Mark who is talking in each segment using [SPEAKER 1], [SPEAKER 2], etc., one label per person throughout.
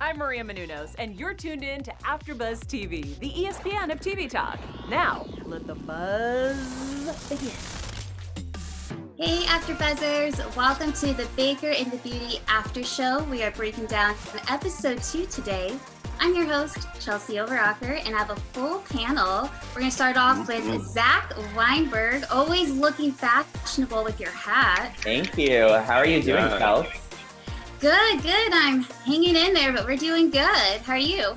[SPEAKER 1] I'm Maria Menounos, and you're tuned in to AfterBuzz TV, the ESPN of TV talk. Now, let the buzz begin.
[SPEAKER 2] Hey AfterBuzzers, welcome to the Baker and the Beauty After Show. We are breaking down episode 2 today. I'm your host, Chelsie Overocker, and I have a full panel. We're going to start off with Zach Weignberg, always looking fashionable with your hat.
[SPEAKER 3] Thank you. How are you doing, Chelsea?
[SPEAKER 2] Good. I'm hanging in there, but we're doing good. How are you?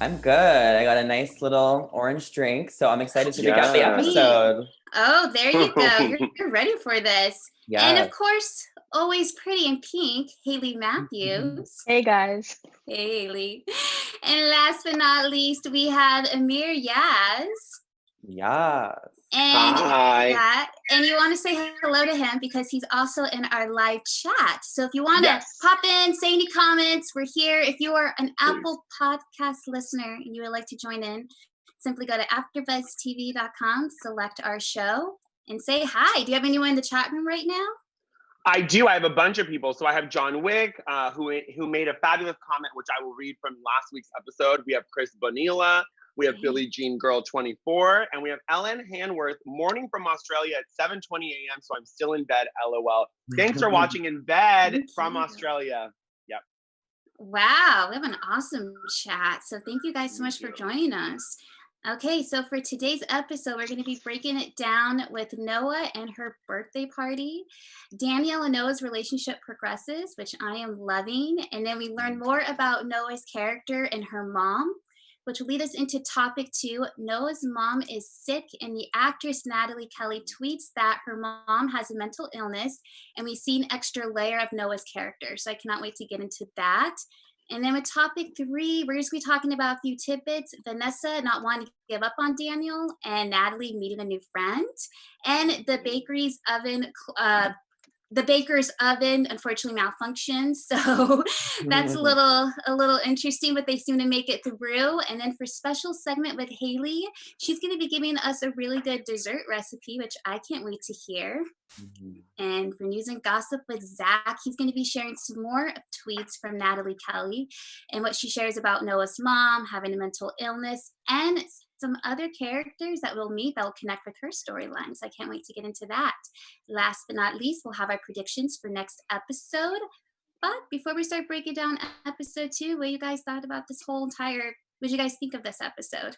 [SPEAKER 3] I'm good. I got a nice little orange drink, so I'm excited to pick out the episode.
[SPEAKER 2] Oh, there you go. You're ready for this.
[SPEAKER 3] Yes.
[SPEAKER 2] And of course, always pretty in pink, Hailey Matthews.
[SPEAKER 4] Hey guys.
[SPEAKER 2] Hey, Hailey. And last but not least, we have Amir Yaz.
[SPEAKER 3] Yes.
[SPEAKER 2] And
[SPEAKER 5] Hi.
[SPEAKER 2] And you want to say hello to him because he's also in our live chat. So if you want to pop in, say any comments, we're here. If you are an Apple Podcast listener and you would like to join in, simply go to AfterBuzzTV.com, select our show, and say hi. Do you have anyone in the chat room right now?
[SPEAKER 5] I do. I have a bunch of people. So I have John Wick, who made a fabulous comment, which I will read from last week's episode. We have Chris Bonilla. We have Billie Jean Girl 24. And we have Ellen Hanworth, morning from Australia at 7:20 a.m. So I'm still in bed, LOL. Thanks for watching in bed from Australia. Yep.
[SPEAKER 2] Wow, we have an awesome chat. So thank you guys so much for joining us. Okay, so for today's episode, we're going to be breaking it down with Noah and her birthday party. Danielle and Noah's relationship progresses, which I am loving. And then we learn more about Noah's character and her mom, which will lead us into topic 2. Noah's mom is sick, and the actress Natalie Kelly tweets that her mom has a mental illness, and we see an extra layer of Noah's character. So I cannot wait to get into that. And then with topic 3, we're just going to be talking about a few tidbits. Vanessa not wanting to give up on Daniel, and Natalie meeting a new friend, and the baker's oven unfortunately malfunctions. So that's a little interesting, but they seem to make it through. And then for special segment with Hailey, she's going to be giving us a really good dessert recipe, which I can't wait to hear. And for news and gossip with Zach, he's going to be sharing some more tweets from Natalie Kelly and what she shares about Noah's mom having a mental illness and some other characters that we'll meet that will connect with her storyline. So I can't wait to get into that. Last but not least, we'll have our predictions for next episode. But before we start breaking down episode 2, what you guys thought about this what did you guys think of this episode?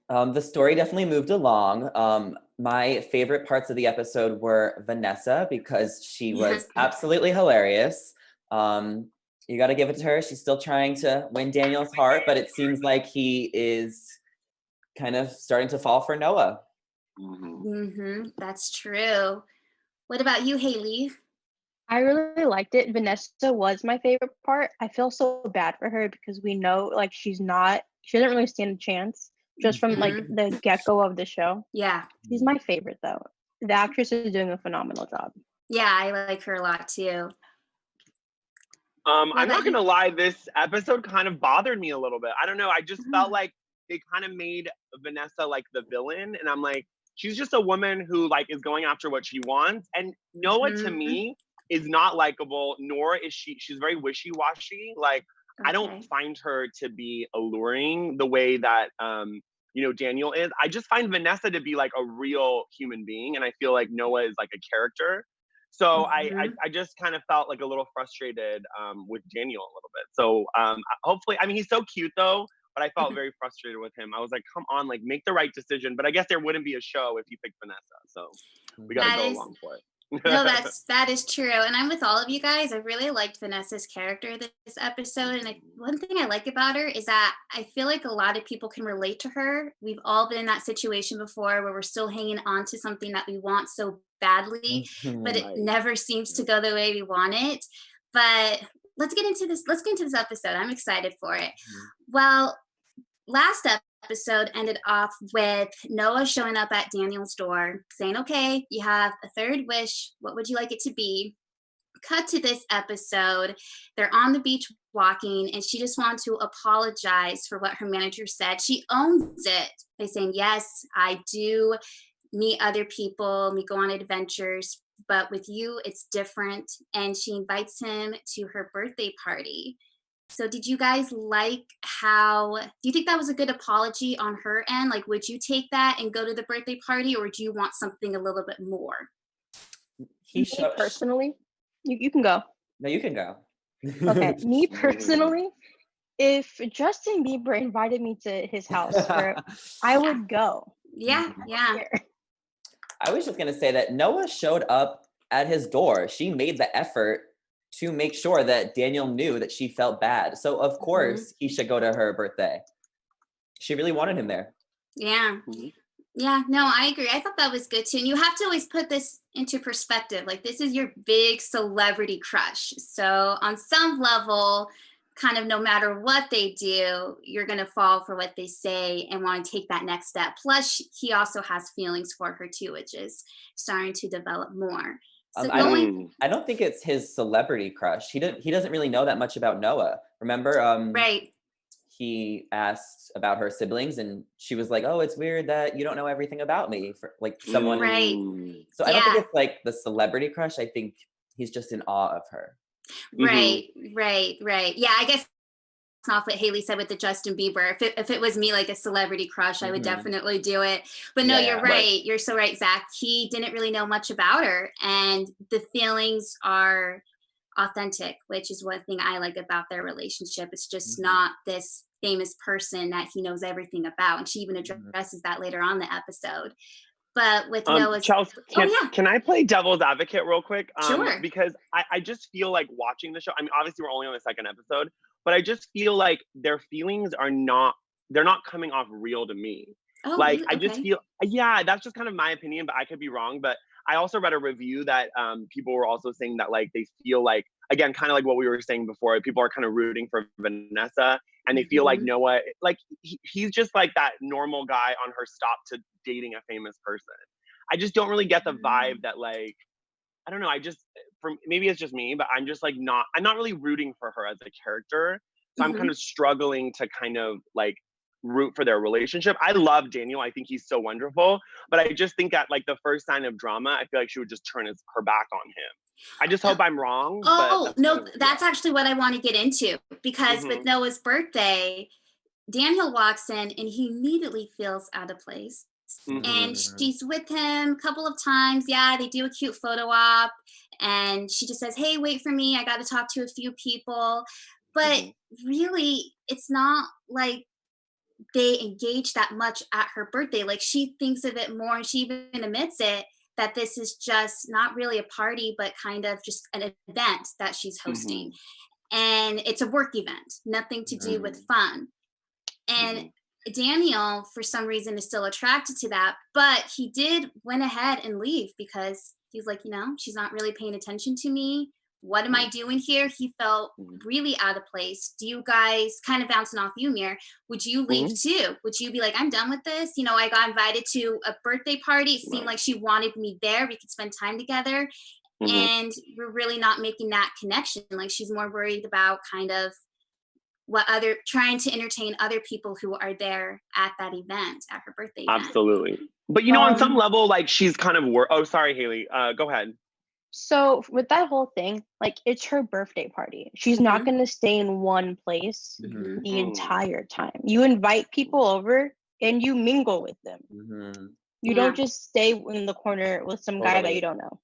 [SPEAKER 3] The story definitely moved along. My favorite parts of the episode were Vanessa because she was absolutely hilarious. You got to give it to her. She's still trying to win Daniel's heart, but it seems like he is kind of starting to fall for Noah.
[SPEAKER 2] That's true. What about you, Hailey?
[SPEAKER 4] I really liked it. Vanessa was my favorite part. I feel so bad for her because we know she doesn't really stand a chance just from the get-go of the show.
[SPEAKER 2] Yeah.
[SPEAKER 4] She's my favorite though. The actress is doing a phenomenal job.
[SPEAKER 2] Yeah, I like her a lot too.
[SPEAKER 5] I'm not going to lie, this episode kind of bothered me a little bit. I don't know. I just felt like they kind of made Vanessa like the villain. And I'm like, she's just a woman who is going after what she wants. And Noah to me is not likable, nor is she's very wishy-washy. I don't find her to be alluring the way that, Daniel is. I just find Vanessa to be a real human being. And I feel like Noah is a character. So I just kind of felt a little frustrated with Daniel a little bit. So hopefully, he's so cute though, but I felt very frustrated with him. I was like, come on, make the right decision. But I guess there wouldn't be a show if you picked Vanessa. So we got to go along for it.
[SPEAKER 2] No, that is true. And I'm with all of you guys. I really liked Vanessa's character this episode. And one thing I like about her is that I feel like a lot of people can relate to her. We've all been in that situation before where we're still hanging on to something that we want so badly, but it never seems to go the way we want it. But let's get into this episode. I'm excited for it. Well, last episode ended off with Noah showing up at Daniel's door saying, okay, you have a third wish. What would you like it to be? Cut to this episode. They're on the beach walking, and she just wants to apologize for what her manager said. She owns it by saying, yes, I do meet other people, we go on adventures, but with you, it's different. And she invites him to her birthday party. So did you guys like do you think that was a good apology on her end? Like, would you take that and go to the birthday party, or do you want something a little bit more?
[SPEAKER 4] Me personally, you can go.
[SPEAKER 3] No, you can go.
[SPEAKER 4] Okay, me personally, if Justin Bieber invited me to his house, I would go.
[SPEAKER 2] Yeah.
[SPEAKER 3] I was just gonna say that Noah showed up at his door. She made the effort to make sure that Daniel knew that she felt bad. So of course he should go to her birthday. She really wanted him there.
[SPEAKER 2] Yeah. Yeah, no, I agree. I thought that was good too. And you have to always put this into perspective. Like, this is your big celebrity crush. So on some level, kind of no matter what they do, you're going to fall for what they say and want to take that next step. Plus, he also has feelings for her too, which is starting to develop more. So
[SPEAKER 3] I don't think it's his celebrity crush. He doesn't really know that much about Noah. Remember?
[SPEAKER 2] Right.
[SPEAKER 3] He asked about her siblings, and she was like, "Oh, it's weird that you don't know everything about me." For like someone,
[SPEAKER 2] right?
[SPEAKER 3] So I don't think it's like the celebrity crush. I think he's just in awe of her.
[SPEAKER 2] Right. Yeah, I guess it's not what Hailey said with the Justin Bieber. If it was me, like a celebrity crush, I would definitely do it. But no, you're right. You're so right, Zach. He didn't really know much about her, and the feelings are authentic, which is one thing I like about their relationship. It's just not this famous person that he knows everything about, and she even addresses that later on in the episode. But with Noah's
[SPEAKER 5] Chelsie, can I play devil's advocate real quick?
[SPEAKER 2] Sure.
[SPEAKER 5] Because I just feel like watching the show, I mean, obviously we're only on the second episode, but I just feel like their feelings they're not coming off real to me.
[SPEAKER 2] Oh,
[SPEAKER 5] like,
[SPEAKER 2] really?
[SPEAKER 5] I just feel, that's just kind of my opinion, but I could be wrong. But I also read a review that people were also saying that, like, they feel like, again, kind of like what we were saying before, people are kind of rooting for Vanessa, and they feel like Noah, like, he's just like that normal guy on her stop to dating a famous person. I just don't really get the vibe that, like, I don't know, maybe it's just me, but I'm just like I'm not really rooting for her as a character. So I'm kind of struggling to kind of like root for their relationship. I love Daniel. I think he's so wonderful. But I just think at like the first sign of drama, I feel like she would just turn her back on him. I just hope I'm wrong.
[SPEAKER 2] Oh, no, that's actually what I want to get into. Because with Noah's birthday, Daniel walks in and he immediately feels out of place. And she's with him a couple of times. Yeah, they do a cute photo op. And she just says, "Hey, wait for me. I got to talk to a few people." But really, it's not like they engage that much at her birthday. Like, she thinks of it more, and she even admits it, that this is just not really a party, but kind of just an event that she's hosting. And it's a work event, nothing to do with fun. And Daniel, for some reason, is still attracted to that, but he went ahead and leave because he's like, she's not really paying attention to me. What am I doing here? He felt really out of place. Do you guys, kind of bouncing off you, Amir, would you leave too? Would you be like, I'm done with this? I got invited to a birthday party. It seemed like she wanted me there. We could spend time together. And we're really not making that connection. Like, she's more worried about kind of trying to entertain other people who are there at that event, at her birthday event.
[SPEAKER 5] Absolutely. But on some level, like, she's kind of oh, sorry, Hailey. Go ahead.
[SPEAKER 4] So with that whole thing, like, it's her birthday party. She's not going to stay in one place the entire time. You invite people over and you mingle with them. You don't just stay in the corner with some guy that you don't know.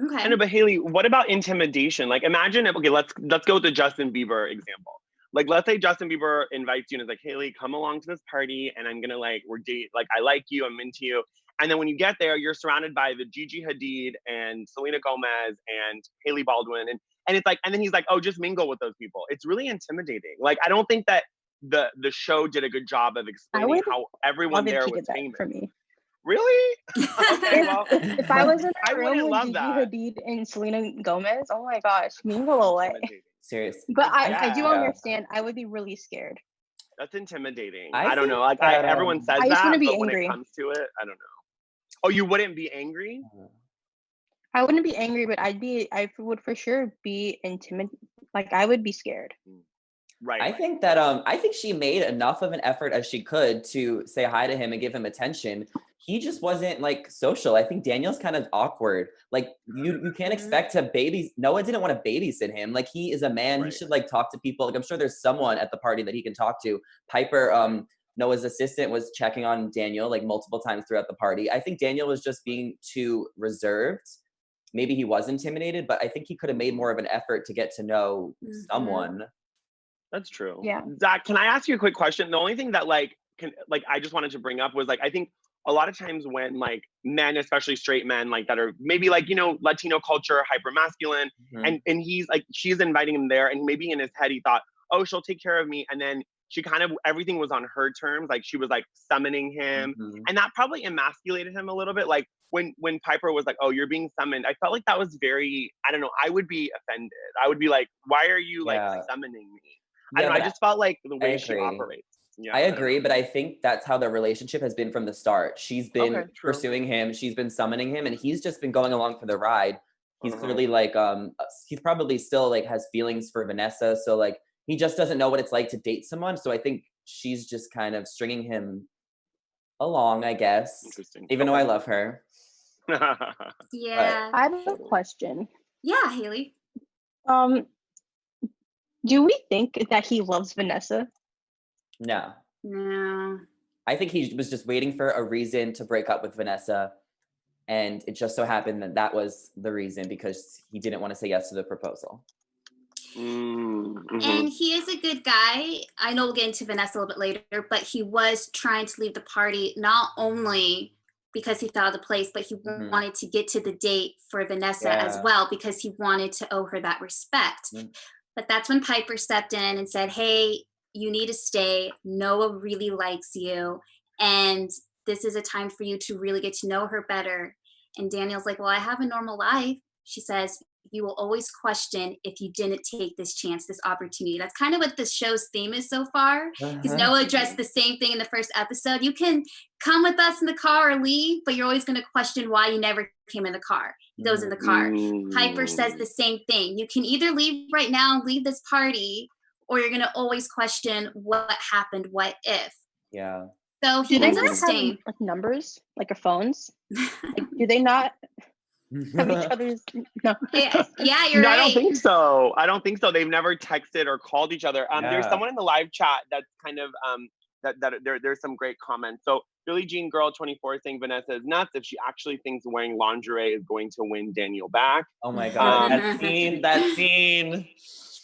[SPEAKER 2] Okay.
[SPEAKER 5] I know, but Hailey, what about intimidation? Like, imagine if, let's go with the Justin Bieber example. Like, let's say Justin Bieber invites you and is like, "Hailey, come along to this party, and I'm gonna we're date. Like, I like you, I'm into you." And then when you get there, you're surrounded by the Gigi Hadid and Selena Gomez and Hailey Baldwin, and it's like, and then he's like, "Oh, just mingle with those people." It's really intimidating. Like, I don't think that the show did a good job of explaining how everyone there was famous.
[SPEAKER 4] For me.
[SPEAKER 5] Really? Okay, well,
[SPEAKER 4] if I was in
[SPEAKER 5] I
[SPEAKER 4] a room with Gigi Hadid and Selena Gomez, oh my gosh, mingle away.
[SPEAKER 3] Seriously.
[SPEAKER 4] But I do understand. I would be really scared.
[SPEAKER 5] That's intimidating. I don't know. Like, everyone says that, but when it comes to it, I don't know. Oh, you wouldn't be angry?
[SPEAKER 4] I wouldn't be angry, but I would for sure be intimidated. Like, I would be scared.
[SPEAKER 5] Right.
[SPEAKER 3] I think that I think she made enough of an effort as she could to say hi to him and give him attention. he just wasn't like social. I think Daniel's kind of awkward. Like you can't expect to Noah didn't want to babysit him. Like he is a man. He should like talk to people. Like I'm sure there's someone at the party that he can talk to. Piper, Noah's assistant, was checking on Daniel like multiple times throughout the party. I think Daniel was just being too reserved. Maybe he was intimidated, but I think he could have made more of an effort to get to know someone.
[SPEAKER 5] That's true.
[SPEAKER 4] Yeah.
[SPEAKER 5] Zach, can I ask you a quick question? The only thing that I just wanted to bring up was like, I think a lot of times when like men, especially straight men, like that are maybe like, Latino culture, hyper masculine, and he's like, she's inviting him there, and maybe in his head he thought, oh, she'll take care of me. And then she kind of, everything was on her terms. Like she was like summoning him, and that probably emasculated him a little bit. Like when Piper was like, oh, you're being summoned, I felt like that was very, I don't know, I would be offended. I would be like, why are you like summoning me? I don't know, I just felt like the way she operates. Yeah,
[SPEAKER 3] I agree, but I think that's how their relationship has been from the start. She's been pursuing him, she's been summoning him, and he's just been going along for the ride. He's clearly like, he's probably still like has feelings for Vanessa, so like he just doesn't know what it's like to date someone. So I think she's just kind of stringing him along, I guess.
[SPEAKER 5] Interesting.
[SPEAKER 3] Even though I love her.
[SPEAKER 2] Yeah.
[SPEAKER 4] I have a question.
[SPEAKER 2] Yeah, Hailey.
[SPEAKER 4] Do we think that he loves Vanessa?
[SPEAKER 3] No.
[SPEAKER 2] No.
[SPEAKER 3] I think he was just waiting for a reason to break up with Vanessa. And it just so happened that that was the reason, because he didn't want to say yes to the proposal.
[SPEAKER 2] And he is a good guy. I know we'll get into Vanessa a little bit later, but he was trying to leave the party not only because he found a place, but he wanted to get to the date for Vanessa as well, because he wanted to owe her that respect. But that's when Piper stepped in and said, hey, you need to stay. Noah really likes you. And this is a time for you to really get to know her better. And Daniel's like, well, I have a normal life. She says, you will always question if you didn't take this chance, this opportunity. That's kind of what the show's theme is so far. Because Noah addressed the same thing in the first episode. You can come with us in the car or leave, but you're always going to question why you never came in the car. He goes in the car. Piper says the same thing. You can either leave right now and leave this party, or you're going to always question what happened, what if.
[SPEAKER 3] Yeah.
[SPEAKER 2] So he ends up staying.
[SPEAKER 4] Like numbers, like a phones? Like, do they not have each other's? No.
[SPEAKER 2] Yeah, you're
[SPEAKER 5] no,
[SPEAKER 2] right.
[SPEAKER 5] I don't think so. They've never texted or called each other. There's someone in the live chat that's kind of there's some great comments. So Billie Jean Girl 24 saying Vanessa is nuts if she actually thinks wearing lingerie is going to win Daniel back.
[SPEAKER 3] Oh my god, that scene.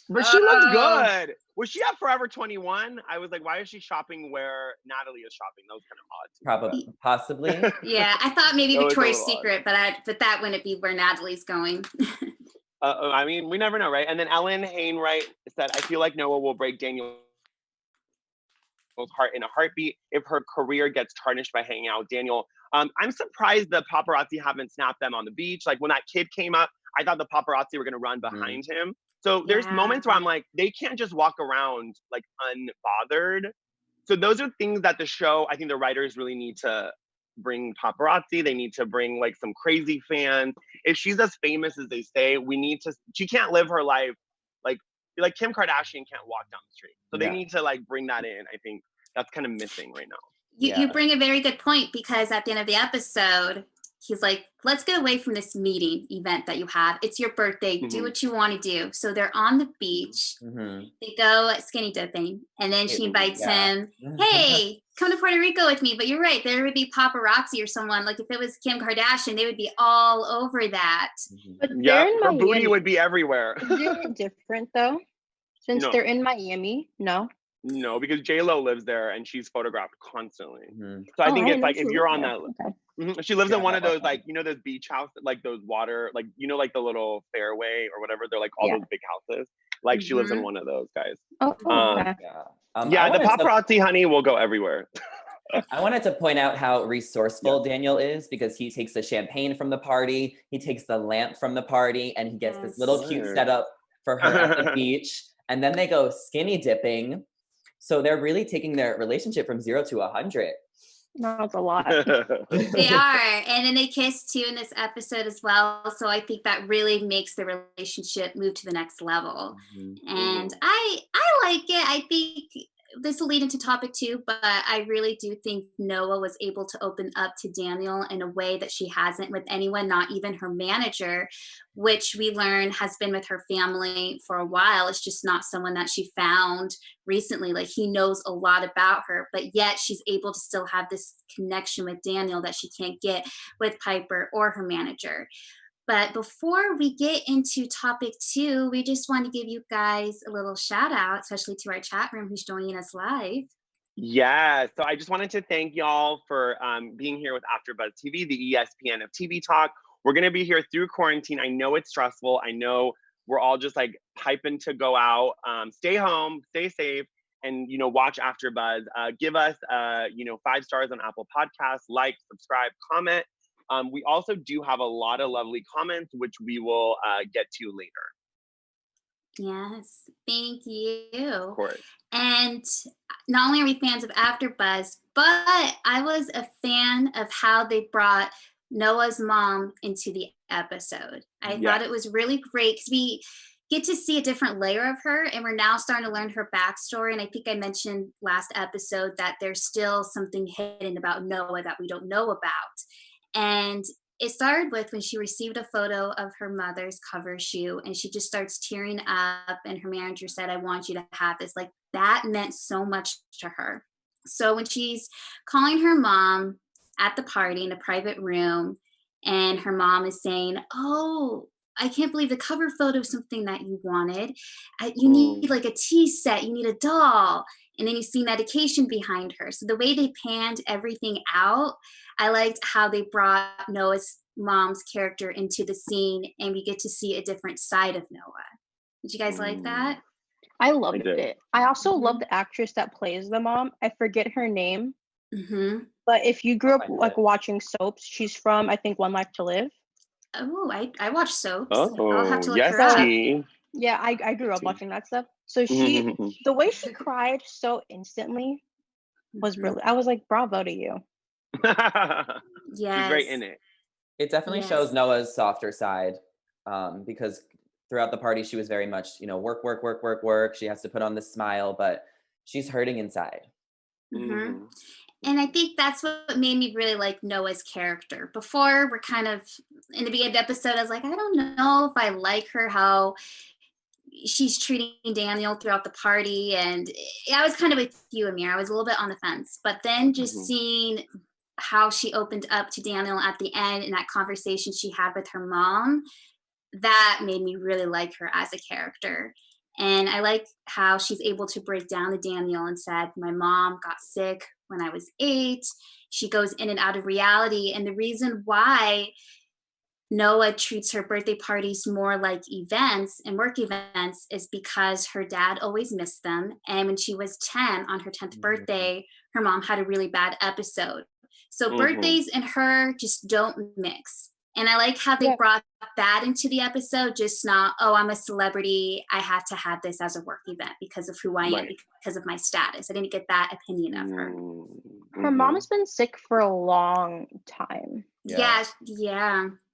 [SPEAKER 5] But she looks good. Was she at Forever 21? I was like, why is she shopping where Natalie is shopping? That was kind of odd.
[SPEAKER 3] Probably, possibly.
[SPEAKER 2] Yeah, I thought maybe Victoria's Secret, but that wouldn't be where Natalie's going.
[SPEAKER 5] I mean, we never know, right? And then Ellen Hainwright said, I feel like Noah will break Daniel's heart in a heartbeat if her career gets tarnished by hanging out with Daniel. I'm surprised the paparazzi haven't snapped them on the beach. Like when that kid came up, I thought the paparazzi were going to run behind him. So there's moments where I'm like, they can't just walk around like unbothered. So those are things that the show, I think the writers really need to bring paparazzi. They need to bring like some crazy fans. If she's as famous as they say, she can't live her life like Kim Kardashian can't walk down the street. So they need to like bring that in. I think that's kind of missing right now.
[SPEAKER 2] You bring a very good point, because at the end of the episode, he's like, let's get away from this meeting event that you have. It's your birthday. Do what you want to do. So they're on the beach. They go skinny dipping. And then she invites him, hey, come to Puerto Rico with me. But you're right. There would be paparazzi or someone. Like if it was Kim Kardashian, they would be all over that.
[SPEAKER 4] But
[SPEAKER 5] her booty would be everywhere.
[SPEAKER 4] Is it different though? Since they're in Miami? No,
[SPEAKER 5] because J-Lo lives there and she's photographed constantly. So I think it's like if you're on that, she lives in one of those like, those beach houses, like those water, like, like the little fairway or whatever. They're like all those big houses. Like she lives in one of those, guys. The paparazzi, honey, will go everywhere.
[SPEAKER 3] I wanted to point out how resourceful Daniel is, because he takes the champagne from the party, he takes the lamp from the party, and he gets this little cute setup for her at the beach. And then they go skinny dipping. So they're really taking their relationship from 0 to 100.
[SPEAKER 4] That's a lot.
[SPEAKER 2] They are. And then they kiss too in this episode as well. So I think that really makes the relationship move to the next level. And I like it. I think this will lead into topic 2, but I really do think Noah was able to open up to Daniel in a way that she hasn't with anyone, not even her manager, which we learn has been with her family for a while. It's just not someone that she found recently. Like, he knows a lot about her, but yet she's able to still have this connection with Daniel that she can't get with Piper or her manager. But before we get into topic 2, we just want to give you guys a little shout out, especially to our chat room who's joining us live.
[SPEAKER 5] Yeah, so I just wanted to thank y'all for being here with AfterBuzz TV, the ESPN of TV talk. We're gonna be here through quarantine. I know it's stressful. I know we're all just like hyping to go out. Stay home, stay safe, and watch AfterBuzz. Give us 5 stars on Apple Podcasts, like, subscribe, comment. We also do have a lot of lovely comments, which we will get to later.
[SPEAKER 2] Yes, thank you.
[SPEAKER 5] Of course.
[SPEAKER 2] And not only are we fans of AfterBuzz, but I was a fan of how they brought Noah's mom into the episode. I thought it was really great because we get to see a different layer of her, and we're now starting to learn her backstory. And I think I mentioned last episode that there's still something hidden about Noah that we don't know about. And it started with when she received a photo of her mother's cover shoe, and she just starts tearing up, and her manager said, I want you to have this. Like, that meant so much to her. So when she's calling her mom at the party in a private room, and her mom is saying, oh, I can't believe the cover photo is something that you wanted. You need like a tea set, you need a doll. And then you see medication behind her. So the way they panned everything out, I liked how they brought Noah's mom's character into the scene, and we get to see a different side of Noah. Did you guys like that?
[SPEAKER 4] I loved it. I also love the actress that plays the mom. I forget her name. But if you grew up like watching soaps, she's from, I think, One Life to Live.
[SPEAKER 2] Oh, I watch soaps.
[SPEAKER 5] Oh,
[SPEAKER 2] I'll have to look her up.
[SPEAKER 4] Yeah, I grew up watching that stuff. So she, the way she cried so instantly was brilliant. I was like, bravo to you.
[SPEAKER 5] She's great in it.
[SPEAKER 3] It definitely shows Noah's softer side, because throughout the party she was very much, work, work, work, work, work. She has to put on this smile, but she's hurting inside.
[SPEAKER 2] And I think that's what made me really like Noah's character. Before, we're kind of, in the beginning of the episode, I was like, I don't know if I like her, how she's treating Daniel throughout the party. And I was kind of with you, Amir. I was a little bit on the fence. But then just seeing how she opened up to Daniel at the end and that conversation she had with her mom, that made me really like her as a character. And I like how she's able to break down to Daniel and said, my mom got sick when I was 8. She goes in and out of reality. And the reason why Noah treats her birthday parties more like events and work events is because her dad always missed them. And when she was 10, on her 10th birthday, her mom had a really bad episode. So birthdays and her just don't mix. And I like how they brought that into the episode, just not, oh, I'm a celebrity, I have to have this as a work event because of who I am, because of my status. I didn't get that opinion of her.
[SPEAKER 4] Her mom has been sick for a long time.
[SPEAKER 2] Yeah.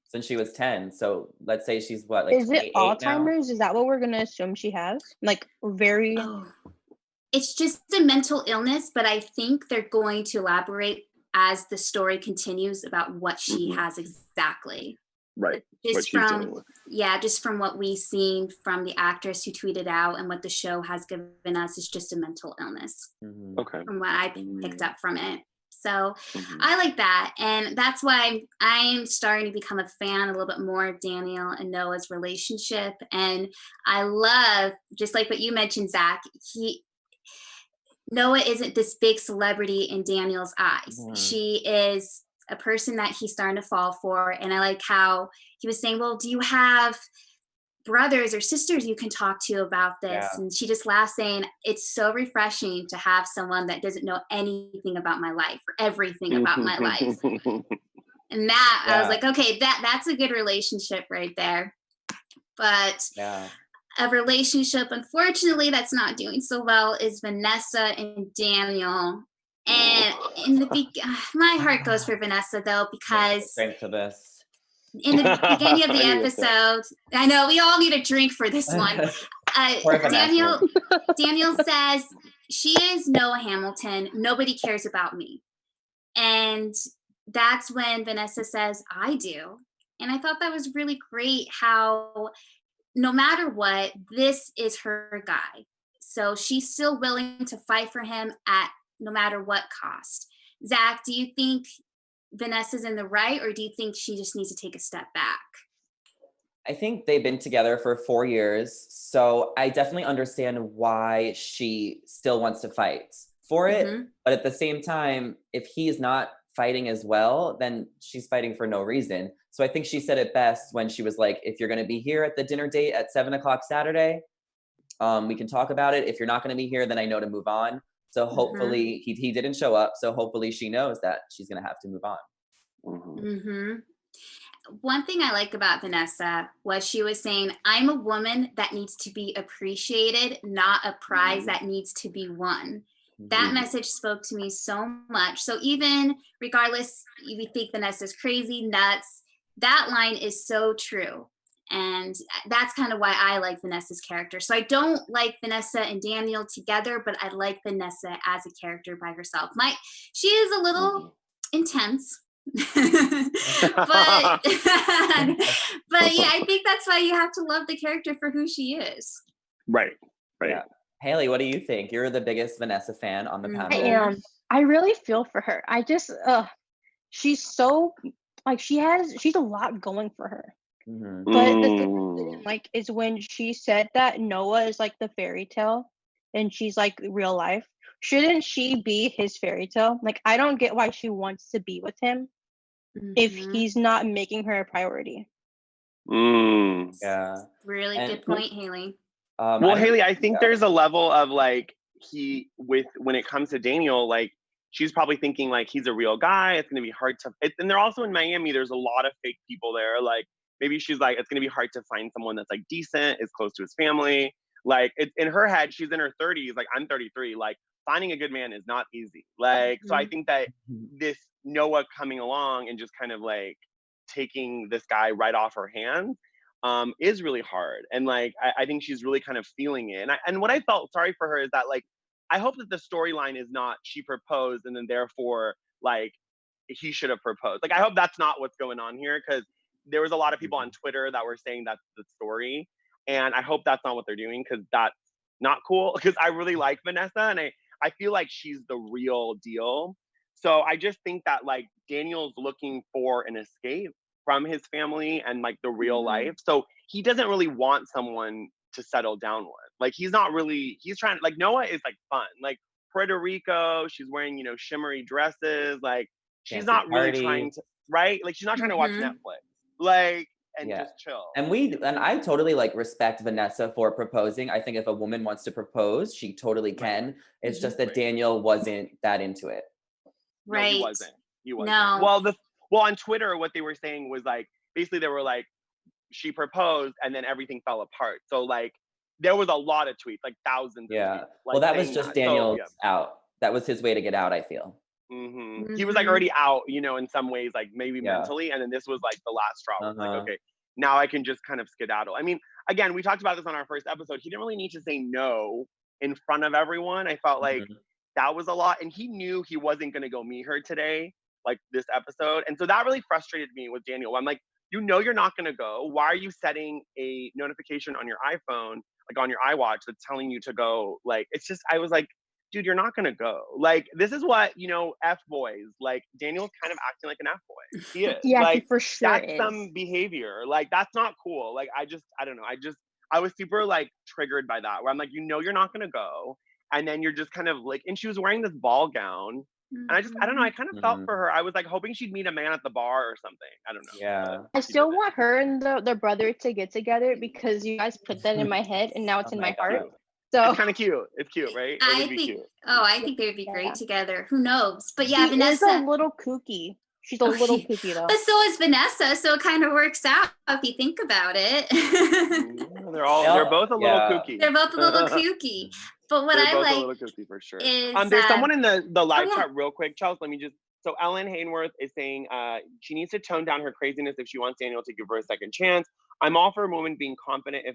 [SPEAKER 3] Since she was 10. So let's say she's what, like,
[SPEAKER 4] is it Alzheimer's? Now? Is that what we're going to assume she has? Like, very...
[SPEAKER 2] It's just a mental illness, but I think they're going to elaborate as the story continues about what she has exactly.
[SPEAKER 5] Right.
[SPEAKER 2] Just from what we've seen from the actress who tweeted out and what the show has given us is just a mental illness.
[SPEAKER 5] Okay.
[SPEAKER 2] From what I picked up from it. So I like that. And that's why I'm starting to become a fan a little bit more of Daniel and Noah's relationship. And I love, just like what you mentioned, Zach, Noah isn't this big celebrity in Daniel's eyes. She is a person that he's starting to fall for. And I like how he was saying, well, do you have brothers or sisters you can talk to about this? And she just laughed, saying, it's so refreshing to have someone that doesn't know anything about my life or everything about my life. And that, I was like, okay, that's a good relationship right there. But a relationship, unfortunately, that's not doing so well is Vanessa and Daniel. And my heart goes for Vanessa, though, because
[SPEAKER 3] strength to this.
[SPEAKER 2] In the beginning of the episode, I know we all need a drink for this one. Daniel says, she is Noah Hamilton. Nobody cares about me. And that's when Vanessa says, I do. And I thought that was really great how no matter what, this is her guy. So she's still willing to fight for him at no matter what cost. Zach, do you think Vanessa's in the right, or do you think she just needs to take a step back?
[SPEAKER 3] I think they've been together for 4 years, so I definitely understand why she still wants to fight for it. But at the same time, if he's not fighting as well, then she's fighting for no reason. So I think she said it best when she was like, if you're going to be here at the dinner date at 7 o'clock Saturday, we can talk about it. If you're not going to be here, then I know to move on. So hopefully he didn't show up. So hopefully she knows that she's going to have to move on.
[SPEAKER 2] One thing I like about Vanessa was she was saying, I'm a woman that needs to be appreciated, not a prize that needs to be won. That message spoke to me so much. So even regardless, you think Vanessa's crazy, nuts, that line is so true. And that's kind of why I like Vanessa's character. So I don't like Vanessa and Daniel together, but I like Vanessa as a character by herself. She is a little intense. but yeah, I think that's why you have to love the character for who she is.
[SPEAKER 5] Right.
[SPEAKER 3] Yeah. Hailey, what do you think? You're the biggest Vanessa fan on the panel.
[SPEAKER 4] I am. I really feel for her. I just she's so like she's a lot going for her. But the thing I didn't like is when she said that Noah is like the fairy tale and she's like real life. Shouldn't she be his fairy tale? Like, I don't get why she wants to be with him if he's not making her a priority.
[SPEAKER 3] Yeah.
[SPEAKER 2] Really good point, Hailey.
[SPEAKER 5] Well, Hailey, I think there's a level of like when it comes to Daniel, like she's probably thinking like he's a real guy. It's gonna be hard to. And they're also in Miami. There's a lot of fake people there. Like maybe she's like, it's gonna be hard to find someone that's like decent, is close to his family. Like in her head, she's in her 30s. Like I'm 33. Like finding a good man is not easy. Like so, I think that this Noah coming along and just kind of like taking this guy right off her hands is really hard. And like I think she's really kind of feeling it. And what I felt sorry for her is that like I hope that the storyline is not she proposed and then therefore like he should have proposed. Like I hope that's not what's going on here, because there was a lot of people on Twitter that were saying that's the story. And I hope that's not what they're doing, because that's not cool. Because I really like Vanessa and I feel like she's the real deal. So I just think that like Daniel's looking for an escape from his family and like the real life. So he doesn't really want someone to settle down with. Like he's trying, like Noah is like fun. Like Puerto Rico, she's wearing, you know, shimmery dresses. Like she's not really trying to, right? Like she's not trying to watch Netflix. Like, and just chill.
[SPEAKER 3] And I totally like respect Vanessa for proposing. I think if a woman wants to propose, she totally can. It's just that Daniel wasn't that into it.
[SPEAKER 2] Right.
[SPEAKER 5] No, he wasn't.
[SPEAKER 2] No.
[SPEAKER 5] Well, on Twitter, what they were saying was like, basically they were like, she proposed and then everything fell apart. So like, there was a lot of tweets, like thousands of tweets. Like,
[SPEAKER 3] well, that was just Daniel's
[SPEAKER 5] so,
[SPEAKER 3] out. That was his way to get out, I feel.
[SPEAKER 5] He was like already out, you know, in some ways, like maybe mentally. And then this was like the last straw. Like, okay, now I can just kind of skedaddle. I mean, again, we talked about this on our first episode. He didn't really need to say no in front of everyone. I felt like that was a lot. And he knew he wasn't going to go meet her today, like this episode. And so that really frustrated me with Daniel. I'm like, you know, you're not going to go. Why are you setting a notification on your iPhone, like on your iWatch, that's telling you to go? Like, it's just, I was like, dude, you're not going to go. Like, this is what, you know, F boys, like Daniel's kind of acting like an F boy. He is.
[SPEAKER 4] Yeah,
[SPEAKER 5] like,
[SPEAKER 4] he for sure
[SPEAKER 5] that's
[SPEAKER 4] is.
[SPEAKER 5] some behavior. Like, that's not cool. Like, I don't know. I was super like triggered by that, where I'm like, you know, you're not going to go. And then you're just kind of like, and she was wearing this ball gown. And I don't know, I kind of felt for her. I was like hoping she'd meet a man at the bar or something. I don't know.
[SPEAKER 3] Yeah.
[SPEAKER 4] I still want her and their brother to get together, because you guys put that in my head and now it's in my heart. So
[SPEAKER 5] it's kind of cute. It's cute, right?
[SPEAKER 2] I think they would be great together. Who knows? But yeah, Vanessa
[SPEAKER 4] is a little kooky. She's a little kooky though.
[SPEAKER 2] But so is Vanessa, so it kind of works out if you think about it.
[SPEAKER 5] They're both a little kooky.
[SPEAKER 2] They're both a little kooky. But what I like
[SPEAKER 5] a little kooky for sure.
[SPEAKER 2] Is
[SPEAKER 5] there's someone in the live chat real quick, Chelsie. Let me just. So Ellen Hayworth is saying she needs to tone down her craziness if she wants Daniel to give her a second chance. I'm all for a woman being confident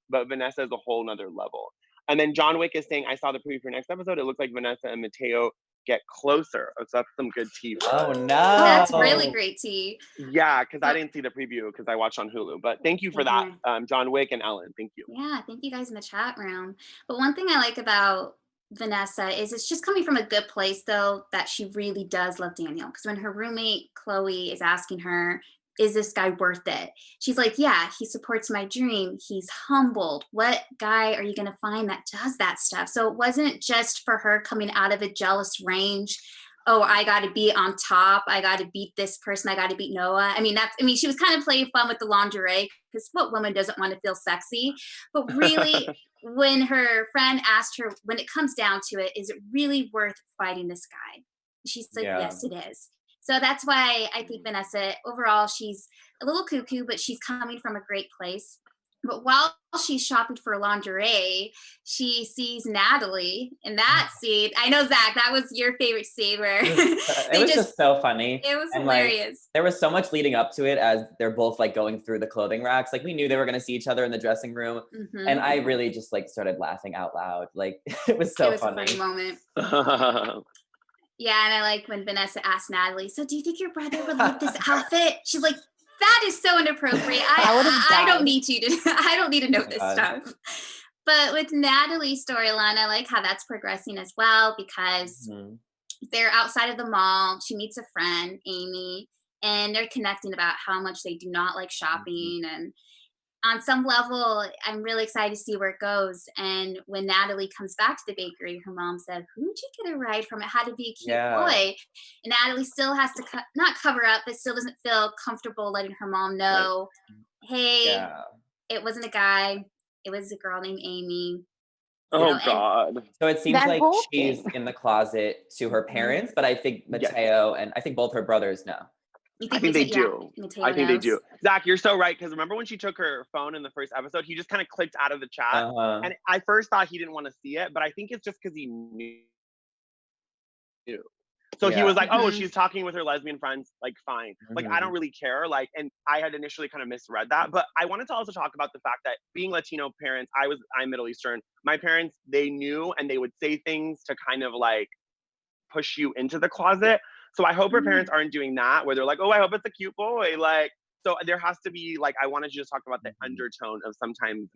[SPEAKER 5] but Vanessa is a whole nother level. And then John Wick is saying, I saw the preview for next episode. It looks like Vanessa and Mateo get closer. So that's some good tea.
[SPEAKER 3] Oh no.
[SPEAKER 2] That's really great tea.
[SPEAKER 5] Yeah, because I didn't see the preview because I watched on Hulu. But thank you for that, John Wick and Ellen. Thank you.
[SPEAKER 2] Yeah, thank you guys in the chat room. But one thing I like about Vanessa is it's just coming from a good place, though, that she really does love Daniel. Because when her roommate Chloe is asking her, is this guy worth it? She's like, yeah, he supports my dream. He's humbled. What guy are you going to find that does that stuff? So it wasn't just for her coming out of a jealous range. Oh, I got to be on top. I got to beat this person. I got to beat Noah. I mean, she was kind of playing fun with the lingerie because what woman doesn't want to feel sexy? But really, when her friend asked her, when it comes down to it, is it really worth fighting this guy? She's like, yes, it is. So that's why I think Vanessa, overall, she's a little cuckoo, but she's coming from a great place. But while she's shopping for lingerie, she sees Natalie in that scene. I know, Zach, that was your favorite scene where
[SPEAKER 3] it was just so funny.
[SPEAKER 2] It was
[SPEAKER 3] and
[SPEAKER 2] hilarious.
[SPEAKER 3] Like, there was so much leading up to it as they're both like going through the clothing racks. Like we knew they were going to see each other in the dressing room. Mm-hmm. And I really just like started laughing out loud. Like it was so funny.
[SPEAKER 2] It was a funny moment. Yeah, and I like when Vanessa asked Natalie, so do you think your brother would like this outfit? She's like, that is so inappropriate. I don't need to know this stuff. But with Natalie's storyline, I like how that's progressing as well because they're outside of the mall. She meets a friend, Amy, and they're connecting about how much they do not like shopping. And on some level, I'm really excited to see where it goes. And when Natalie comes back to the bakery, her mom said, who'd you get a ride from? It had to be a cute boy. And Natalie still has to not cover up, but still doesn't feel comfortable letting her mom know, hey, it wasn't a guy. It was a girl named Amy.
[SPEAKER 5] God.
[SPEAKER 3] So it seems like she's in the closet to her parents, but I think Mateo and I think both her brothers know.
[SPEAKER 5] I think they do. I think they do. Zach, you're so right. Because remember when she took her phone in the first episode, he just kind of clicked out of the chat. And I first thought he didn't want to see it, but I think it's just because he knew. So he was like, oh, she's talking with her lesbian friends. Like, fine. Like, I don't really care. Like, and I had initially kind of misread that. But I wanted to also talk about the fact that being Latino parents, I'm Middle Eastern. My parents, they knew and they would say things to kind of like push you into the closet. So I hope her parents aren't doing that, where they're like, oh, I hope it's a cute boy. Like, so there has to be, like, I wanted to just talk about the undertone of sometimes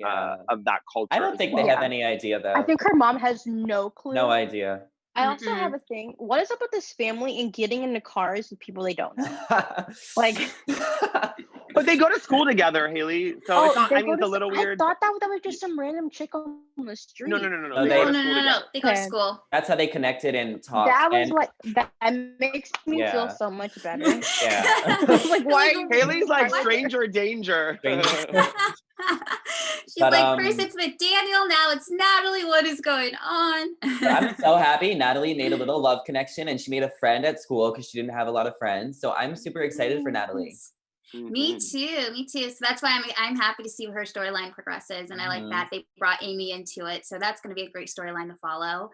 [SPEAKER 5] of that culture.
[SPEAKER 3] I don't think they have any idea, though.
[SPEAKER 4] I think her mom has no clue.
[SPEAKER 3] No idea.
[SPEAKER 4] I also have a thing. What is up with this family and getting into cars with people they don't know? Like,
[SPEAKER 5] but they go to school together, Hailey. So it's not. I mean, it's a little weird.
[SPEAKER 4] I thought that was just some random chick on the street.
[SPEAKER 5] No.
[SPEAKER 2] They go to school.
[SPEAKER 3] That's how they connected and talked.
[SPEAKER 4] That was like that makes me feel so much better.
[SPEAKER 3] Yeah.
[SPEAKER 4] Like, why?
[SPEAKER 5] Hailey's like stranger danger.
[SPEAKER 2] She's like, first it's with Daniel, now it's Natalie. What is going on?
[SPEAKER 3] I'm so happy Natalie made a little love connection and she made a friend at school because she didn't have a lot of friends. So I'm super excited for Natalie.
[SPEAKER 2] Me too. So that's why I'm happy to see her storyline progresses. And I like that they brought Amy into it. So that's going to be a great storyline to follow.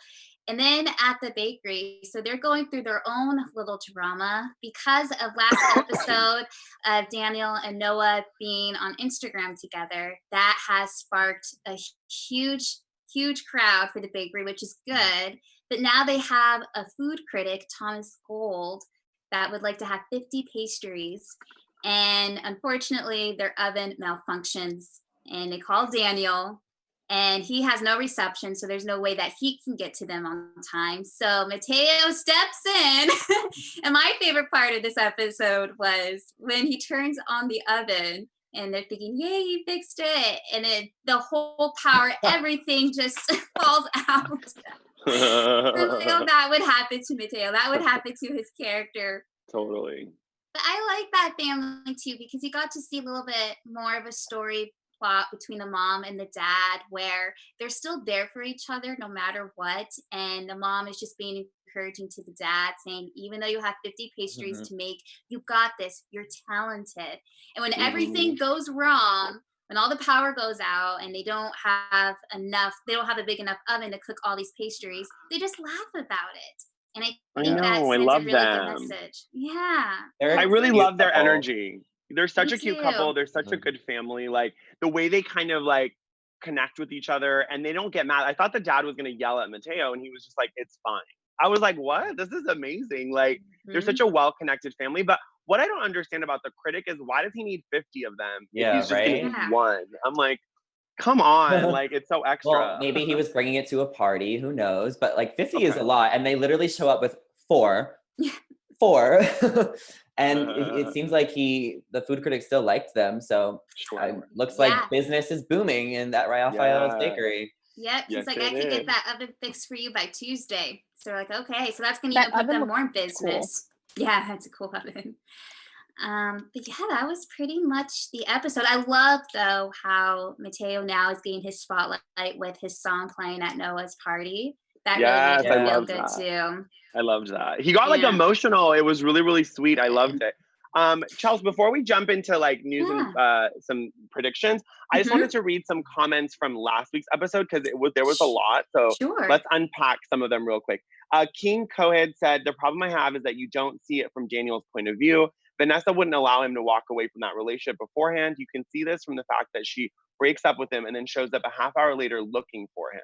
[SPEAKER 2] And then at the bakery, so they're going through their own little drama because of last episode of Daniel and Noah being on Instagram together. That has sparked a huge crowd for the bakery, which is good. But now they have a food critic, Thomas Gold, that would like to have 50 pastries. And unfortunately, their oven malfunctions. And they call Daniel. And he has no reception, so there's no way that he can get to them on time. So Mateo steps in. And my favorite part of this episode was when he turns on the oven and they're thinking, yay, he fixed it. And the whole power, everything just falls out. That would happen to Mateo. That would happen to his character.
[SPEAKER 5] Totally.
[SPEAKER 2] But I like that family too, because you got to see a little bit more of a story plot between the mom and the dad where they're still there for each other no matter what, and the mom is just being encouraging to the dad, saying even though you have 50 pastries to make, you got this, you're talented. And when everything goes wrong, when all the power goes out and they don't have a big enough oven to cook all these pastries, they just laugh about it. And I think that's a really good message. Yeah.
[SPEAKER 5] I really love their energy. They're such a cute couple. They're such a good family. Like the way they kind of like connect with each other and they don't get mad. I thought the dad was going to yell at Mateo and he was just like, it's fine. I was like, what? This is amazing. Like, they're such a well-connected family. But what I don't understand about the critic is why does he need 50 of them if he's just going to eat one? I'm like, come on. Like, it's so extra.
[SPEAKER 3] Well, maybe he was bringing it to a party. Who knows? But like 50 is a lot. And they literally show up with four. And it seems like the food critic still liked them. So looks like business is booming in that Raphael's bakery.
[SPEAKER 2] Yep, he's like, I could get that oven fixed for you by Tuesday. So we're like, okay, so that's gonna even put them more in business. Cool. Yeah, that's a cool oven. But yeah, that was pretty much the episode. I love though how Mateo now is getting his spotlight with his song playing at Noah's party. That really made me feel good too.
[SPEAKER 5] I loved that. He got like emotional. It was really, really sweet. I loved it. Chelsea, before we jump into like news and some predictions, I just wanted to read some comments from last week's episode because there was a lot. So let's unpack some of them real quick. King Cohed said, the problem I have is that you don't see it from Daniel's point of view. Vanessa wouldn't allow him to walk away from that relationship beforehand. You can see this from the fact that she breaks up with him and then shows up a half hour later looking for him.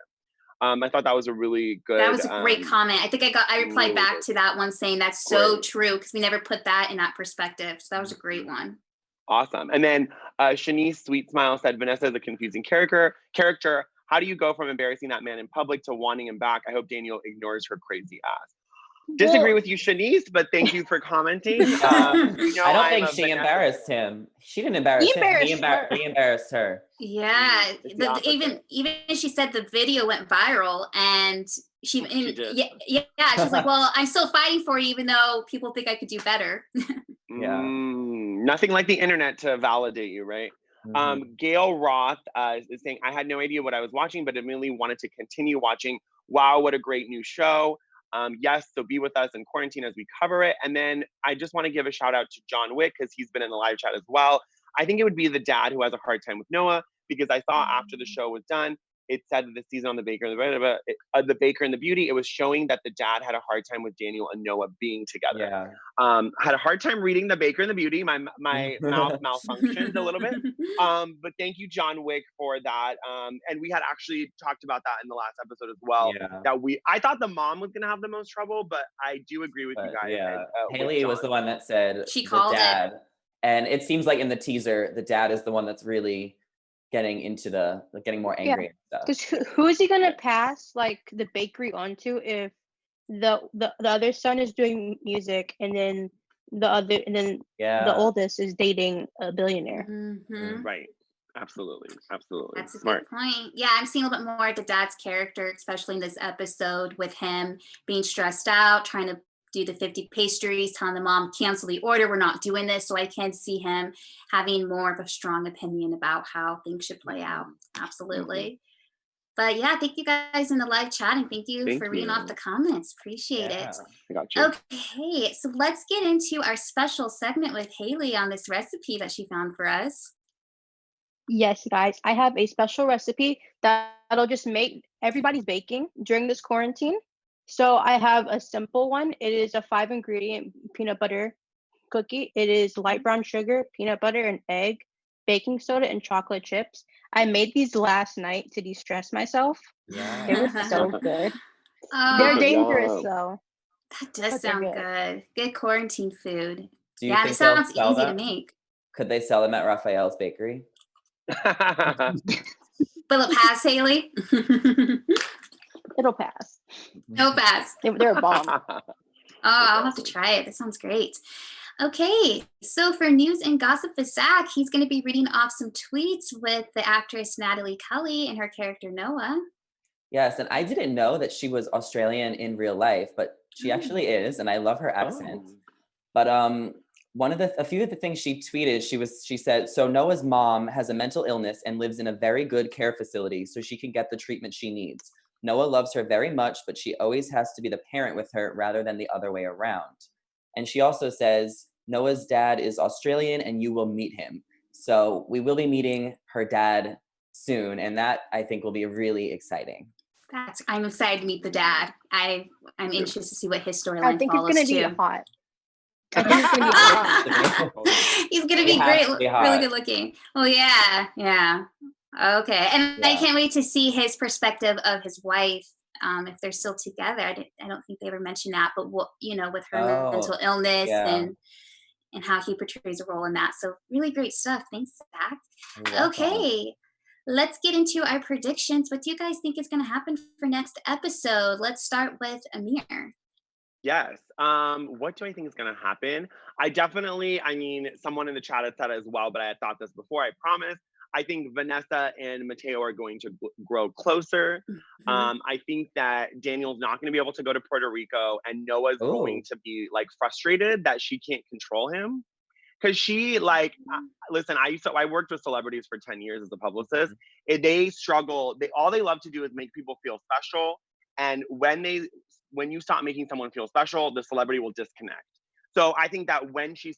[SPEAKER 5] I thought that was a really good. That
[SPEAKER 2] was a great comment. I think I replied back to that one saying that's so true because we never put that in that perspective. So that was a great one.
[SPEAKER 5] Awesome. And then Shanice Sweet Smile said Vanessa is a confusing character. How do you go from embarrassing that man in public to wanting him back? I hope Daniel ignores her crazy ass. Disagree with you, Shanice, but thank you for commenting.
[SPEAKER 3] I don't think she embarrassed him. She didn't embarrass him. He embarrassed her.
[SPEAKER 2] Yeah, even she said the video went viral, and she did. She's like, "Well, I'm still fighting for you, even though people think I could do better."
[SPEAKER 5] Nothing like the internet to validate you, right? Gail Roth is saying, I had no idea what I was watching, but immediately wanted to continue watching. Wow, what a great new show. Yes, so be with us in quarantine as we cover it. And then I just want to give a shout out to John Wick because he's been in the live chat as well. I think it would be the dad who has a hard time with Noah because I thought after the show was done, it said that the season on the Baker and the Beauty, it was showing that the dad had a hard time with Daniel and Noah being together. Had a hard time reading the Baker and the Beauty. My mouth malfunctioned a little bit. But thank you, John Wick, for that. And we had actually talked about that in the last episode as well. I thought the mom was gonna have the most trouble, but I do agree with you guys.
[SPEAKER 3] Hailey was the one that said
[SPEAKER 2] she called
[SPEAKER 3] it. And it seems like in the teaser, the dad is the one that's really getting more angry and stuff.
[SPEAKER 4] Because who is he gonna pass like the bakery onto if the other son is doing music and then the oldest is dating a billionaire?
[SPEAKER 5] Right. Absolutely.
[SPEAKER 2] That's a good point. Yeah, I'm seeing a little bit more of the dad's character, especially in this episode with him being stressed out, trying to do the 50 pastries, telling the mom, cancel the order, we're not doing this. So I can see him having more of a strong opinion about how things should play out. Absolutely. But yeah, thank you guys in the live chat and thank you for reading off the comments. Appreciate it.
[SPEAKER 5] I got you.
[SPEAKER 2] Okay, so let's get into our special segment with Hailey on this recipe that she found for us.
[SPEAKER 4] Yes, guys, I have a special recipe that'll just make everybody's baking during this quarantine. So I have a simple one. It is a 5-ingredient peanut butter cookie. It is light brown sugar, peanut butter, and egg, baking soda, and chocolate chips. I made these last night to de-stress myself. They were so good. They're dangerous though.
[SPEAKER 2] That does sound good. Good quarantine food.
[SPEAKER 3] Do you think
[SPEAKER 2] it sounds easy to make.
[SPEAKER 3] Could they sell them at Raphael's Bakery?
[SPEAKER 2] Will it pass, Hailey?
[SPEAKER 4] It'll pass.
[SPEAKER 2] It'll pass.
[SPEAKER 4] They're a bomb.
[SPEAKER 2] I'll have to try it. That sounds great. Okay, so for news and gossip with Zach, he's going to be reading off some tweets with the actress Natalie Cully and her character Noah.
[SPEAKER 3] Yes, and I didn't know that she was Australian in real life, but she actually is, and I love her accent. But a few of the things she tweeted, she said, so Noah's mom has a mental illness and lives in a very good care facility so she can get the treatment she needs. Noah loves her very much, but she always has to be the parent with her rather than the other way around. And she also says, Noah's dad is Australian and you will meet him. So we will be meeting her dad soon. And that I think will be really exciting.
[SPEAKER 2] I'm excited to meet the dad. I'm anxious to see what his storyline follows
[SPEAKER 4] too. I think it's going to be hot. I think it's going to be hot.
[SPEAKER 2] He's going to be great, really good looking. Oh yeah. Okay, and I
[SPEAKER 3] Yeah.
[SPEAKER 2] can't wait to see his perspective of his wife. If they're still together, I don't think they ever mentioned that, but what, with her mental
[SPEAKER 3] Oh,
[SPEAKER 2] illness
[SPEAKER 3] yeah.
[SPEAKER 2] and how he portrays a role in that. So really great stuff. Thanks, Zach.
[SPEAKER 3] You're welcome.
[SPEAKER 2] Okay, let's get into our predictions. What do you guys think is going to happen for next episode? Let's start with Amir.
[SPEAKER 5] Yes. What do I think is going to happen? I mean, someone in the chat had said it as well, but I had thought this before, I promise. I think Vanessa and Mateo are going to grow closer. I think that Daniel's not going to be able to go to Puerto Rico, and Noah's going to be like frustrated that she can't control him. Cause she listen, I worked with celebrities for 10 years as a publicist. They struggle, all they love to do is make people feel special. And when you stop making someone feel special, the celebrity will disconnect. So I think that when she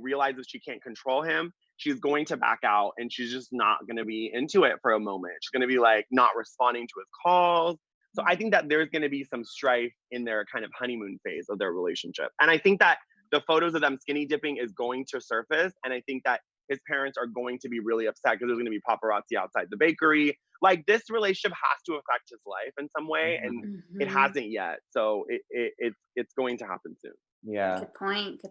[SPEAKER 5] realizes she can't control him, she's going to back out, and she's just not going to be into it for a moment. She's going to be not responding to his calls. So I think that there's going to be some strife in their kind of honeymoon phase of their relationship. And I think that the photos of them skinny dipping is going to surface. And I think that his parents are going to be really upset because there's going to be paparazzi outside the bakery. This relationship has to affect his life in some way, and it hasn't yet. So it's going to happen soon.
[SPEAKER 3] Yeah.
[SPEAKER 2] Good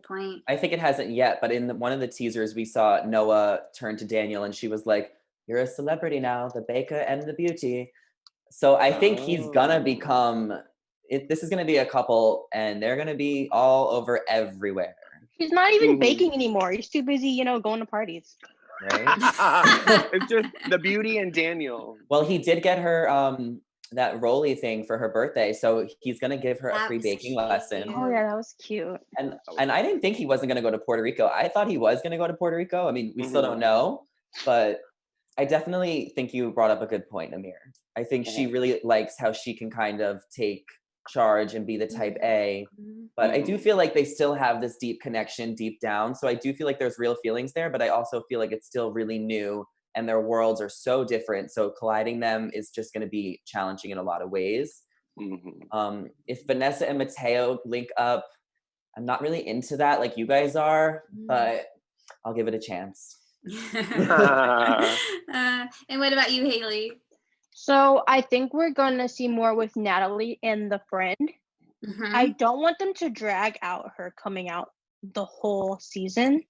[SPEAKER 2] point.
[SPEAKER 3] I think it hasn't yet, but in one of the teasers, we saw Noah turn to Daniel, and she was like, "You're a celebrity now, the baker and the beauty." So I think he's gonna become. This is gonna be a couple, and they're gonna be all over everywhere.
[SPEAKER 4] He's not even baking anymore. He's too busy, going to parties.
[SPEAKER 3] Right?
[SPEAKER 5] It's just the beauty and Daniel.
[SPEAKER 3] Well, he did get her that Rolly thing for her birthday, so he's gonna give her a free baking lesson.
[SPEAKER 4] Oh yeah, that was cute.
[SPEAKER 3] And I didn't think he wasn't gonna go to Puerto Rico. I thought he was gonna go to Puerto Rico. I mean, we still don't know, but I definitely think you brought up a good point, Amir. I think she really likes how she can kind of take charge and be the type A, but I do feel like they still have this deep connection deep down. So I do feel like there's real feelings there, but I also feel like it's still really new and their worlds are so different. So colliding them is just going to be challenging in a lot of ways. If Vanessa and Mateo link up, I'm not really into that like you guys are, but I'll give it a chance.
[SPEAKER 2] And what about you, Hailey?
[SPEAKER 4] So I think we're gonna see more with Natalie and the friend. I don't want them to drag out her coming out the whole season.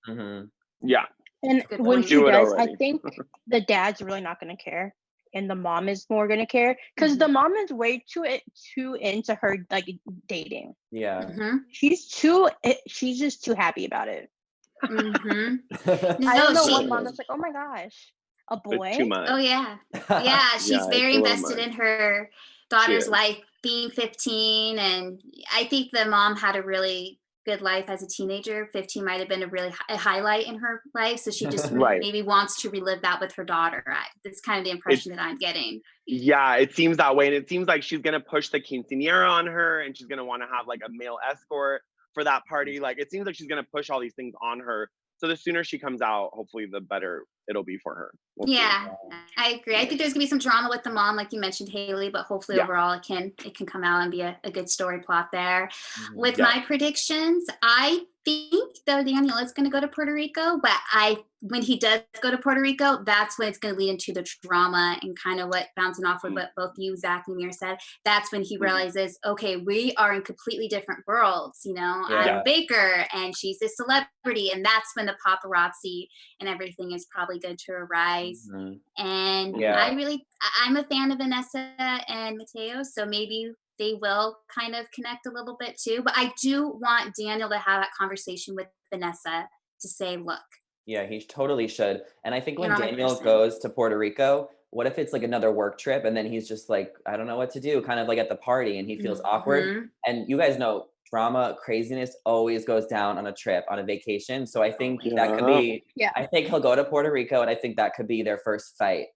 [SPEAKER 5] Yeah.
[SPEAKER 4] And when she does, I think the dad's really not gonna care, and the mom is more gonna care because the mom is way too into her dating.
[SPEAKER 3] Yeah.
[SPEAKER 4] She's just too happy about it. I don't know. One mom is like, "Oh my gosh, a boy."
[SPEAKER 5] Too much.
[SPEAKER 2] Oh yeah. She's very invested in her daughter's life being 15, and I think the mom had a really good life as a teenager. 15 might have been a highlight in her life, so she just maybe wants to relive that with her daughter. That's kind of the impression that I'm getting.
[SPEAKER 5] Yeah, it seems that way, and it seems like she's gonna push the quinceañera on her, and she's gonna want to have a male escort for that party. It seems like she's gonna push all these things on her. So the sooner she comes out, hopefully the better it'll be for her.
[SPEAKER 2] I agree. I think there's gonna be some drama with the mom, like you mentioned, Hailey, but hopefully overall it can come out and be a good story plot there. With my predictions, I think though Daniel is gonna go to Puerto Rico, but when he does go to Puerto Rico, that's when it's going to lead into the drama and kind of what bouncing off with what both you, Zach, and Amir said. That's when he realizes, okay, we are in completely different worlds. I'm a baker and she's a celebrity, and that's when the paparazzi and everything is probably going to arise. And I'm a fan of Vanessa and Mateo, so maybe they will kind of connect a little bit too. But I do want Daniel to have that conversation with Vanessa to say, look.
[SPEAKER 3] Yeah, he totally should. And I think when Daniel goes to Puerto Rico, what if it's another work trip and then he's just like, I don't know what to do, kind of at the party, and he feels awkward. And you guys know drama, craziness always goes down on a trip, on a vacation. So I think that could be, I think he'll go to Puerto Rico, and I think that could be their first fight.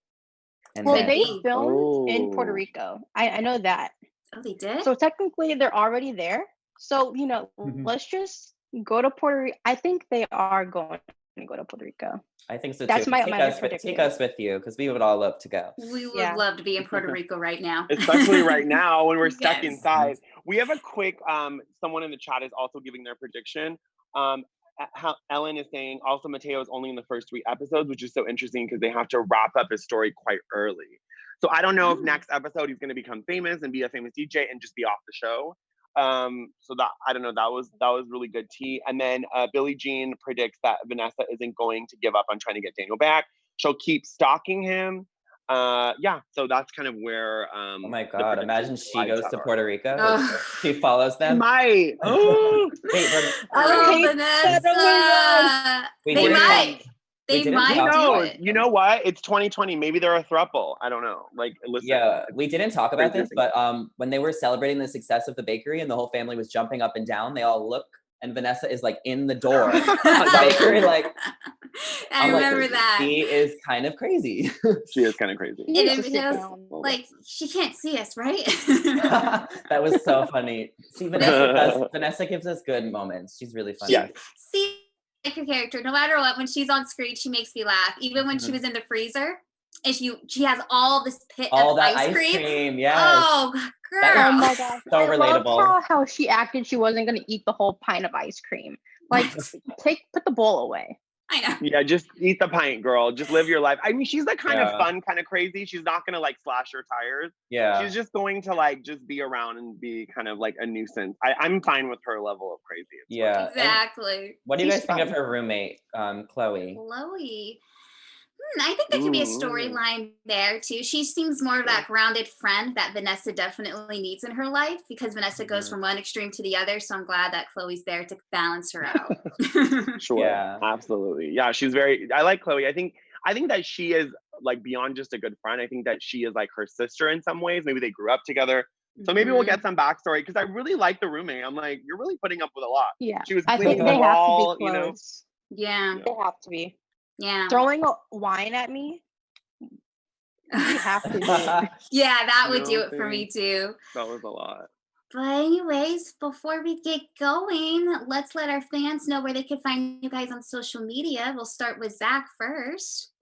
[SPEAKER 3] And
[SPEAKER 4] they filmed in Puerto Rico. I know that.
[SPEAKER 2] Oh, they did?
[SPEAKER 4] So technically they're already there. So, let's just go to Puerto Rico. I think they are going to go to Puerto Rico.
[SPEAKER 3] I think so too.
[SPEAKER 4] That's my prediction.
[SPEAKER 3] Take us with you, because we would all love to go.
[SPEAKER 2] We would love to be in Puerto Rico right now.
[SPEAKER 5] Especially right now when we're stuck inside. We have a quick, someone in the chat is also giving their prediction. how Ellen is saying also Mateo is only in the first 3 episodes, which is so interesting because they have to wrap up his story quite early. So I don't know if next episode he's going to become famous and be a famous DJ and just be off the show. So that, I don't know, that was really good tea. And then Billie Jean predicts that Vanessa isn't going to give up on trying to get Daniel back. She'll keep stalking him. Yeah, so that's kind of where
[SPEAKER 3] oh my god, imagine she goes to Puerto Rico. She follows
[SPEAKER 5] She
[SPEAKER 3] them.
[SPEAKER 5] might. Oh,
[SPEAKER 3] Wait,
[SPEAKER 2] Vanessa. They might. They might do it.
[SPEAKER 5] You know what? It's 2020. Maybe they're a throuple. I don't know. Like, listen.
[SPEAKER 3] Yeah, we didn't talk about this, but when they were celebrating the success of the bakery and the whole family was jumping up and down, they all look, and Vanessa is like in the door of the bakery, like.
[SPEAKER 2] I remember that.
[SPEAKER 3] She is kind of crazy.
[SPEAKER 5] She is kind of crazy.
[SPEAKER 2] And it was like, she can't see us, right?
[SPEAKER 3] That was so funny. See, Vanessa gives us good moments. She's really funny.
[SPEAKER 5] Yes.
[SPEAKER 2] See, like her character, no matter what, when she's on screen, she makes me laugh. Even when she was in the freezer, and she has all this pit of ice cream.
[SPEAKER 3] Yes.
[SPEAKER 2] Oh, girl.
[SPEAKER 4] Oh my god.
[SPEAKER 3] So relatable.
[SPEAKER 4] How she acted she wasn't gonna eat the whole pint of ice cream. Like, put the bowl away.
[SPEAKER 2] I know.
[SPEAKER 5] Yeah, just eat the pint, girl. Just live your life. I mean, she's the kind of fun, kind of crazy. She's not gonna like slash her tires.
[SPEAKER 3] Yeah.
[SPEAKER 5] She's just going to like just be around and be kind of like a nuisance. I'm fine with her level of crazy.
[SPEAKER 3] Yeah.
[SPEAKER 2] Exactly.
[SPEAKER 3] And what do you guys think of her roommate, Chloe?
[SPEAKER 2] Chloe. I think there could be a storyline there too. She seems more of that grounded friend that Vanessa definitely needs in her life, because Vanessa goes from one extreme to the other. So I'm glad that Chloe's there to balance her out.
[SPEAKER 5] Sure. Yeah, absolutely. Yeah, she's I like Chloe. I think that she is like beyond just a good friend. I think that she is like her sister in some ways. Maybe they grew up together. So maybe we'll get some backstory, because I really like the roommate. I'm like, you're really putting up with a lot.
[SPEAKER 4] Yeah.
[SPEAKER 5] She was
[SPEAKER 4] I think
[SPEAKER 5] cleaning
[SPEAKER 4] they
[SPEAKER 5] the
[SPEAKER 4] have
[SPEAKER 5] wall,
[SPEAKER 4] to be
[SPEAKER 5] you know.
[SPEAKER 4] close.
[SPEAKER 2] Yeah.
[SPEAKER 4] They have to be.
[SPEAKER 2] Yeah.
[SPEAKER 4] Throwing wine at me. You have to do it.
[SPEAKER 2] Yeah, that would do it for me too.
[SPEAKER 5] That was a lot.
[SPEAKER 2] But anyways, before we get going, let's let our fans know where they can find you guys on social media. We'll start with Zach first.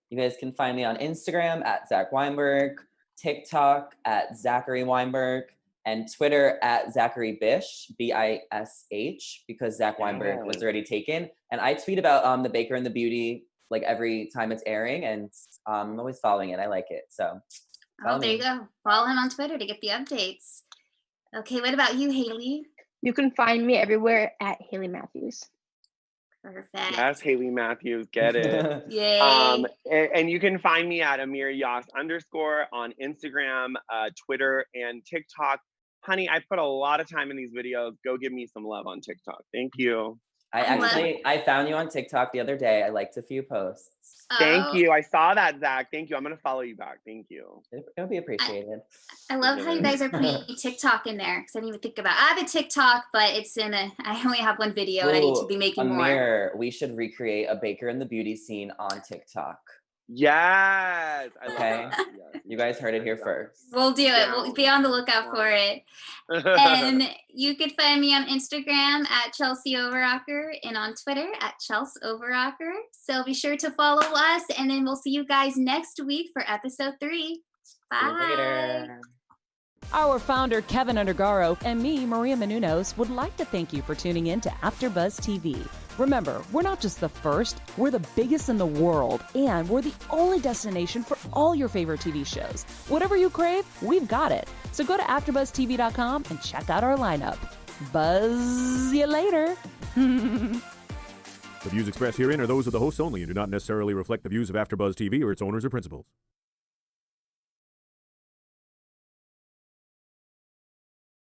[SPEAKER 3] You guys can find me on Instagram at Zach Weignberg, TikTok at Zachary Weignberg, and Twitter at Zachary Bish, Bish, because Zach Weignberg was already taken. And I tweet about The Baker and the Beauty like every time it's airing, and I'm always following it. I like it. So
[SPEAKER 2] there you go. Follow him on Twitter to get the updates. Okay, what about you, Hailey?
[SPEAKER 4] You can find me everywhere at Hailey Matthews.
[SPEAKER 2] Perfect.
[SPEAKER 5] Yes, Hailey Matthews, get it.
[SPEAKER 2] Yay.
[SPEAKER 5] And you can find me at Amir _ on Instagram, Twitter, and TikTok. Honey, I put a lot of time in these videos. Go give me some love on TikTok. Thank you.
[SPEAKER 3] I found you on TikTok the other day. I liked a few posts.
[SPEAKER 5] Thank you. I saw that, Zach. Thank you. I'm going to follow you back. Thank you.
[SPEAKER 3] It'll be appreciated.
[SPEAKER 2] I love how you guys are putting TikTok in there, because I didn't even think about it. I have a TikTok, but I only have one video and I need to be making
[SPEAKER 3] Amir,
[SPEAKER 2] more.
[SPEAKER 3] We should recreate a Baker and the Beauty scene on TikTok.
[SPEAKER 5] Yes.
[SPEAKER 3] Okay. Yes. You guys heard it here first.
[SPEAKER 2] We'll do it. We'll be on the lookout for it. And you can find me on Instagram at Chelsie Overocker and on Twitter at Chelsie Overocker. So be sure to follow us, and then we'll see you guys next week for episode 3. Bye.
[SPEAKER 3] See you later.
[SPEAKER 1] Our founder, Keven Undergaro, and me, Maria Menounos, would like to thank you for tuning in to AfterBuzz TV. Remember, we're not just the first, we're the biggest in the world, and we're the only destination for all your favorite TV shows. Whatever you crave, we've got it. So go to AfterBuzzTV.com and check out our lineup. Buzz you later.
[SPEAKER 6] The views expressed herein are those of the hosts only and do not necessarily reflect the views of AfterBuzz TV or its owners or principals.